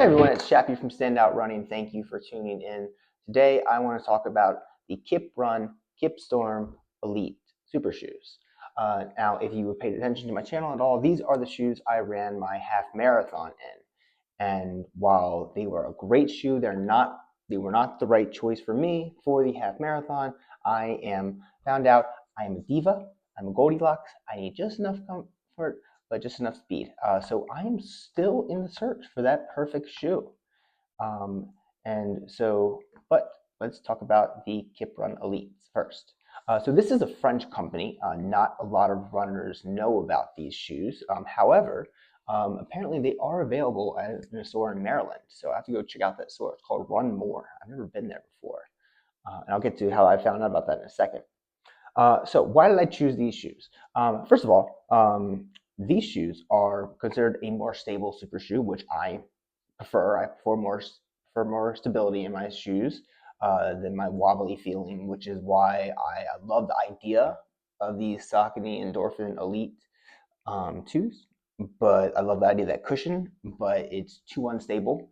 Hey everyone, it's Chappie from Standout Running. Thank you for tuning in. Today I want to talk about the Kiprun Kipstorm Elite Super Shoes. Now, if you paid attention to my channel at all, these are the shoes I ran my half marathon in. And while they were a great shoe, they were not the right choice for me for the half marathon. Found out I am a diva. I'm a Goldilocks. I need just enough comfort, but just enough speed. So I am still in the search for that perfect shoe. But let's talk about the Kiprun Elites first. So this is a French company. Not a lot of runners know about these shoes. However, apparently they are available in a store in Maryland. So I have to go check out that store. It's called Run More. I've never been there before. And I'll get to how I found out about that in a second. So why did I choose these shoes? First of all, these shoes are considered a more stable super shoe, which I prefer. I prefer more stability in my shoes than my wobbly feeling, which is why I love the idea of these Saucony Endorphin Elite 2s. But I love the idea of that cushion, but it's too unstable.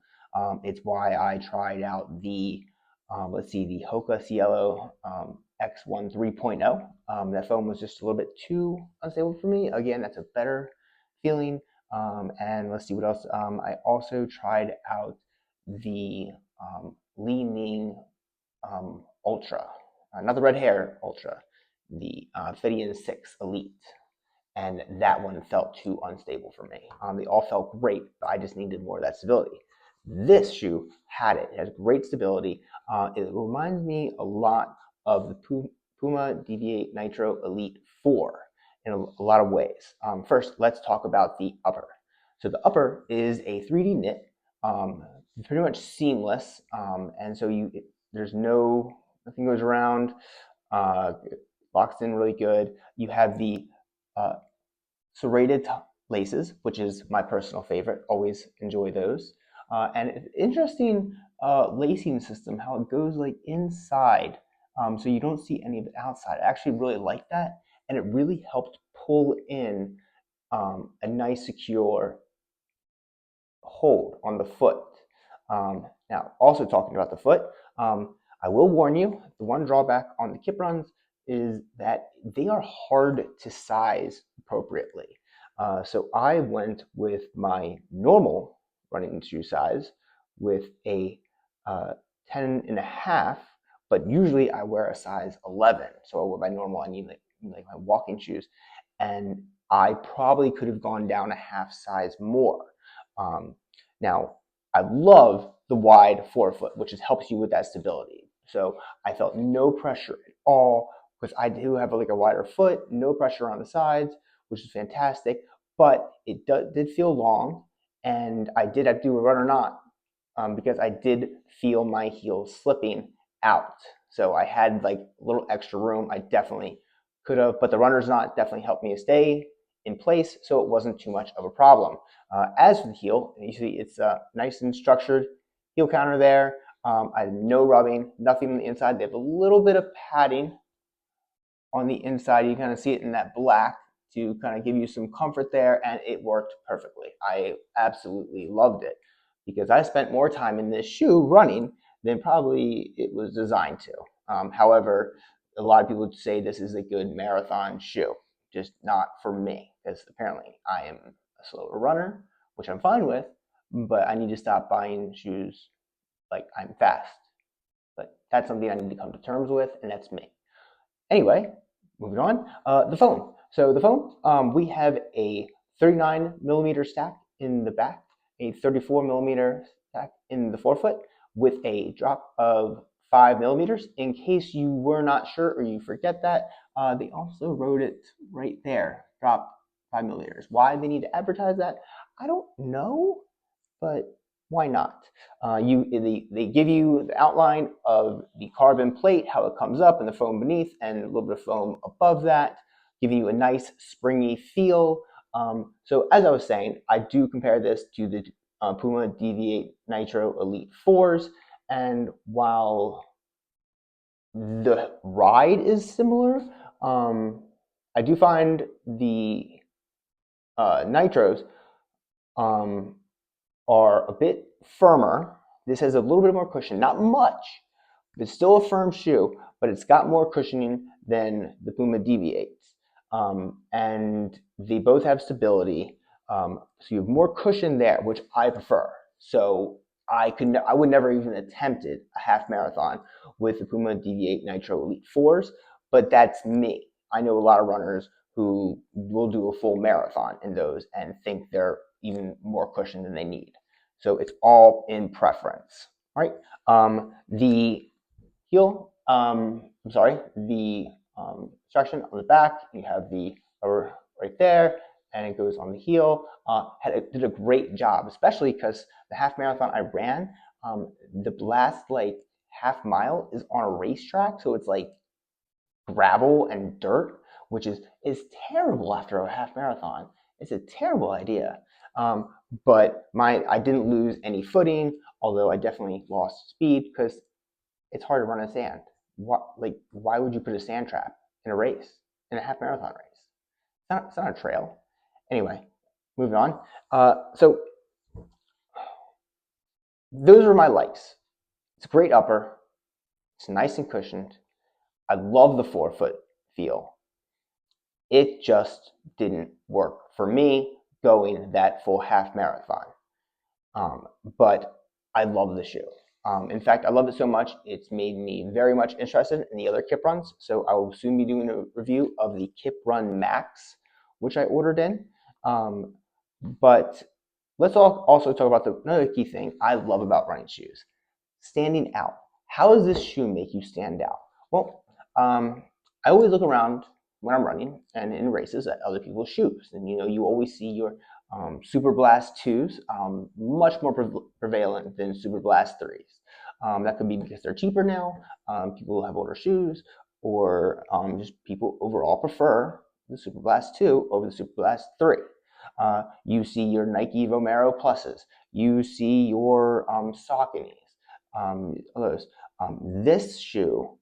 It's why I tried out the the Hoka Cielo X1 3.0. That foam was just a little bit too unstable for me. Again, that's a better feeling. And let's see what else. I also tried out the Li-Ning Ultra, not the red hair Ultra, the Fidian 6 Elite. And that one felt too unstable for me. They all felt great, but I just needed more of that stability. This shoe had it. It has great stability. It reminds me a lot of the Puma DV8 Nitro Elite 4 in a lot of ways. First, let's talk about the upper. So the upper is a 3D knit, pretty much seamless, and so there's nothing goes around. Locks in really good. You have the serrated laces, which is my personal favorite. Always enjoy those. And it's interesting lacing system, how it goes like inside, so you don't see any of it outside. I actually really like that, and it really helped pull in a nice secure hold on the foot. Now, also talking about the foot, I will warn you, the one drawback on the Kipruns is that they are hard to size appropriately. So I went with my normal running shoe size with a 10 and a half, but usually I wear a size 11. So by normal, I mean like my walking shoes. And I probably could have gone down a half size more. Now, I love the wide forefoot, which helps you with that stability. So I felt no pressure at all because I do have like a wider foot, no pressure on the sides, which is fantastic. But it did feel long, and I did have to do a run or not because I did feel my heels slipping out. So I had like a little extra room. I definitely could have, but the runner's knot definitely helped me stay in place, so it wasn't too much of a problem. As for the heel, you see it's nice and structured heel counter there. I had no rubbing, nothing on the inside. They have a little bit of padding on the inside. You kind of see it in that black to kind of give you some comfort there, and it worked perfectly. I absolutely loved it because I spent more time in this shoe running than probably it was designed to. However, a lot of people would say this is a good marathon shoe, just not for me, because apparently I am a slower runner, which I'm fine with, but I need to stop buying shoes like I'm fast. But that's something I need to come to terms with, and that's me. Anyway, moving on, the foam. So the foam, we have a 39 millimeter stack in the back, a 34 millimeter stack in the forefoot, with a drop of 5 millimeters. In case you were not sure or you forget that, they also wrote it right there, drop 5 millimeters. Why they need to advertise that, I don't know, but why not? They give you the outline of the carbon plate, how it comes up, and the foam beneath, and a little bit of foam above that, giving you a nice springy feel. So as I was saying, I do compare this to the Puma DV8 Nitro Elite 4s, and while the ride is similar, I do find the Nitros are a bit firmer. This has a little bit more cushion, not much. It's still a firm shoe, but it's got more cushioning than the Puma Deviates. And they both have stability. So you have more cushion there, which I prefer. So I would never even attempted a half marathon with the Puma Deviate Nitro Elite 4s, but that's me. I know a lot of runners who will do a full marathon in those and think they're even more cushion than they need. So it's all in preference, right? The heel, the section on the back, you have the rubber right there, and it goes on the heel. Did a great job, especially because the half marathon I ran, the last like half mile is on a racetrack, so it's like gravel and dirt, which is terrible after a half marathon. It's a terrible idea. But I didn't lose any footing, although I definitely lost speed because it's hard to run in sand. Why would you put a sand trap in a race, in a half marathon race? It's not a trail. Anyway, moving on. So those are my likes. It's a great upper. It's nice and cushioned. I love the forefoot feel. It just didn't work for me going that full half marathon. But I love the shoe. In fact, I love it so much, it's made me very much interested in the other Kiprons. So I will soon be doing a review of the Kiprun Max, which I ordered in. But let's also talk about another key thing I love about running shoes: standing out. How does this shoe make you stand out? Well, I always look around when I'm running and in races at other people's shoes. And you always see your Super Blast 2s, much more prevalent than Super Blast 3s. That could be because they're cheaper now, people have older shoes, or just people overall prefer the Super Blast 2 over the Super Blast 3. You see your Nike Vomero Pluses. You see your Sauconys. Others. This shoe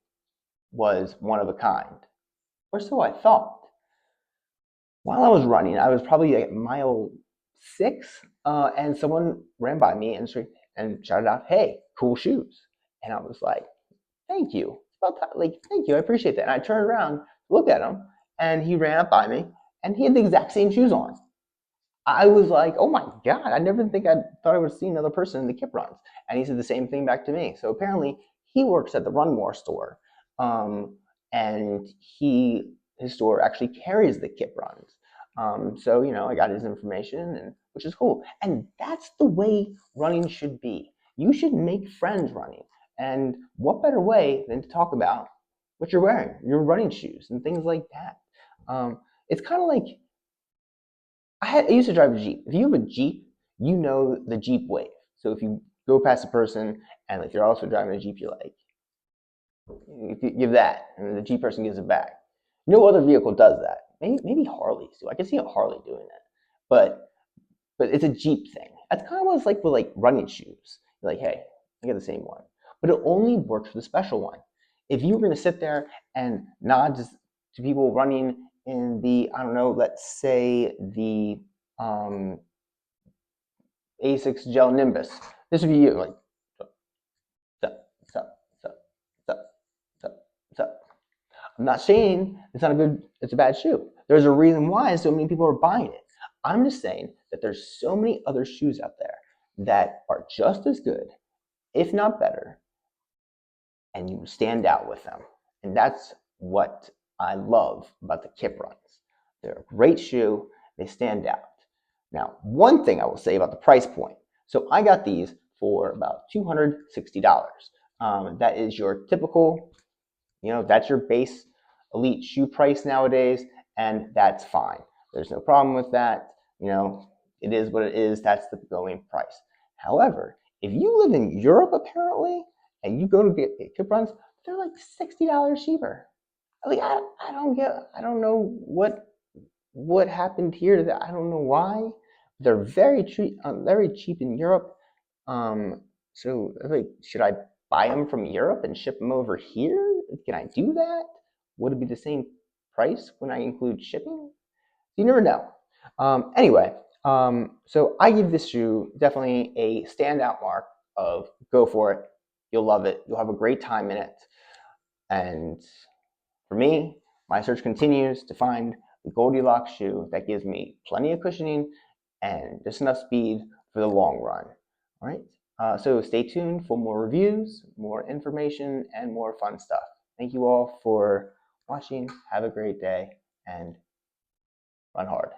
was one of a kind, or so I thought. While I was running, I was probably at mile 6, and someone ran by me and shouted out, "Hey, cool shoes!" And I was like, "Thank you. It's about time. Like, thank you. I appreciate that." And I turned around, looked at him, and he ran up by me, and he had the exact same shoes on. I was like, "Oh my god! I never thought I would see another person in the Kiprons." And he said the same thing back to me. So apparently, he works at the Run More store, and his store actually carries the Kiprons. So I got his information, which is cool. And that's the way running should be. You should make friends running. And what better way than to talk about what you're wearing, your running shoes, and things like that. It's kind of like I used to drive a Jeep. If you have a Jeep, you know the Jeep wave. So if you go past a person and they're also driving a Jeep, you're like, you give that, and the Jeep person gives it back. No other vehicle does that. Maybe Harleys do. I can see a Harley doing that, but it's a Jeep thing. That's kind of what it's like with running shoes. You're like, hey, I get the same one, but it only works for the special one. If you were going to sit there and nod to people running in the, I don't know, let's say the Asics Gel Nimbus, this would be you, like, sup. I'm not saying it's a bad shoe. There's a reason why so many people are buying it. I'm just saying that there's so many other shoes out there that are just as good, if not better, and you stand out with them. And that's what I love about the Kiprons. They're a great shoe. They stand out. Now, one thing I will say about the price point. So I got these for about $260. That is your typical, that's your base elite shoe price nowadays, and that's fine. There's no problem with that. It is what it is. That's the going price. However, if you live in Europe apparently, and you go to get Kiprons, they're like $60 cheaper. Like I don't know what happened here. That I don't know why. They're very cheap in Europe. So should I buy them from Europe and ship them over here? Can I do that? Would it be the same price when I include shipping? You never know. Anyway, So I give this shoe definitely a standout mark of go for it. You'll love it. You'll have a great time in it. And for me, my search continues to find the Goldilocks shoe that gives me plenty of cushioning and just enough speed for the long run. All right. So stay tuned for more reviews, more information, and more fun stuff. Thank you all for watching. Have a great day and run hard.